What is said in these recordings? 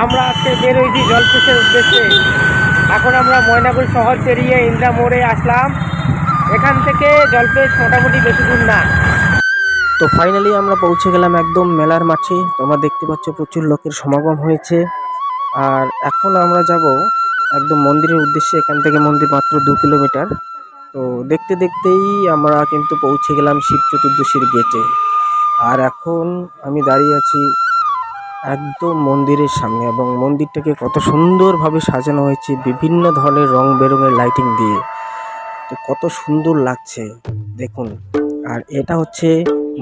আমরা আজকে বের হয়েছি জলপেশের উদ্দেশ্যে। এখন আমরা ময়নাগুড়ি শহর পেরিয়ে ইন্দ্রা মোড়ে আসলাম। এখান থেকে জলপেশ মোটামুটি বেশি দূর না। তো ফাইনালি আমরা পৌঁছে গেলাম একদম মেলার মাঠে। তোমরা দেখতে পাচ্ছ প্রচুর লোকের সমাগম হয়েছে। আর এখন আমরা যাব একদম মন্দিরের উদ্দেশ্যে। এখান থেকে মন্দির মাত্র 2 কিলোমিটার। তো দেখতে দেখতেই আমরা কিন্তু পৌঁছে গেলাম শিব চতুর্দশীর গেটে। আর এখন আমি দাঁড়িয়ে আছি একদম মন্দিরের সামনে, এবং মন্দিরটাকে কত সুন্দরভাবে সাজানো হয়েছে বিভিন্ন ধরনের রং বেরঙের লাইটিং দিয়ে। তো কত সুন্দর লাগছে দেখুন। আর এটা হচ্ছে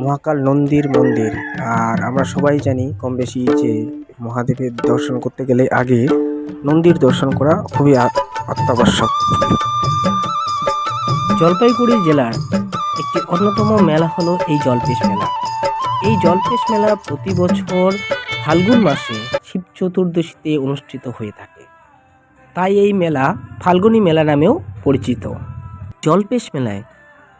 মহাকাল নন্দীর মন্দির। আর আমরা সবাই জানি কম বেশি যে মহাদেবের দর্শন করতে গেলে আগে নন্দীর দর্শন করা খুবই অত্যাবশ্যক। জলপাইগুড়ি জেলার একটি অন্যতম মেলা হলো এই জলপেশ মেলা। এই জলপেশ মেলা প্রতি বছর ফাল্গুন মাসে শিব চতুর্দশীতে অনুষ্ঠিত হয়ে থাকে। তাই এই মেলা ফাল্গুনী মেলা নামেও পরিচিত। জলপেশ মেলায়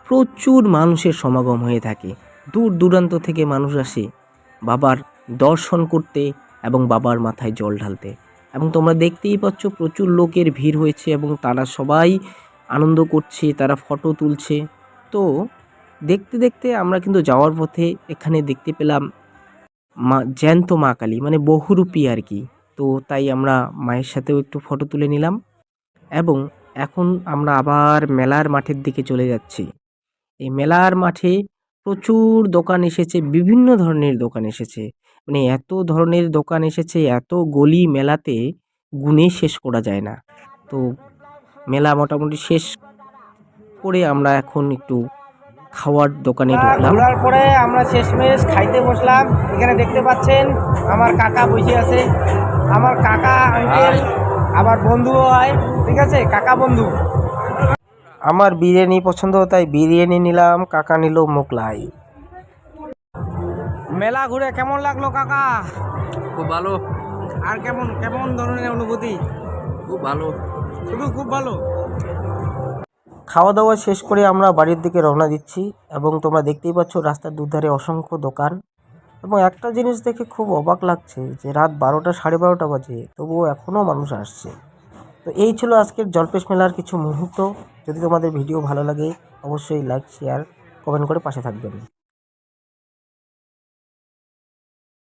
প্রচুর মানুষের সমাগম হয়ে থাকে। দূর দূরান্ত থেকে মানুষ আসে বাবার দর্শন করতে এবং বাবার মাথায় জল ঢালতে। এবং তোমরা দেখতেই পাচ্ছ প্রচুর লোকের ভিড় হয়েছে এবং তারা সবাই আনন্দ করছে, তারা ফটো তুলছে। তো দেখতে দেখতে আমরা কিন্তু যাওয়ার পথে এখানে দেখতে পেলাম জ্যান্ত মা কালী, মানে বহুরূপী আর কি। তো তাই আমরা মায়ের সাথেও একটু ফটো তুলে নিলাম এবং এখন আমরা আবার মেলার মাঠের দিকে চলে যাচ্ছি। এই মেলার মাঠে প্রচুর দোকান এসেছে, বিভিন্ন ধরনের দোকান এসেছে। মানে এত ধরনের দোকান এসেছে, এত গলি মেলাতে গুণে শেষ করা যায় না। তো মেলা মোটামুটি শেষ করে আমরা এখন একটু খাওয়ার দোকানে ঢুকলাম। ঘোরার পরে আমরা শেষমেশ খাইতে বসলাম। এখানে দেখতে পাচ্ছেন আমার কাকা বসে আছে। আমার কাকা আঙ্কেল আমার বন্ধুও হয়, ঠিক আছে, কাকা বন্ধু। আমার বিরিয়ানি পছন্দ, তাই বিরিয়ানি নিলাম, কাকা নিল মোগলাই। মেলা ঘুরে কেমন লাগলো কাকা? খুব ভালো। আর কেমন কেমন ধরনের অনুভূতি? খুব ভালো। শুধু খুব ভালো। খাওয়া দাওয়া শেষ করে আমরা বাড়ির দিকে রওনা দিচ্ছি এবং তোমরা দেখতেই পাচ্ছ রাস্তার দুধারে অসংখ্য দোকান। এবং একটা জিনিস দেখে খুব অবাক লাগছে যে রাত 12টা 12:30 বাজে, তবুও এখনও মানুষ আসছে। তো এই ছিল আজকের জলপেশ মেলার কিছু মুহূর্ত। যদি তোমাদের ভিডিও ভালো লাগে অবশ্যই লাইক, শেয়ার, কমেন্ট করে পাশে থাকবেন।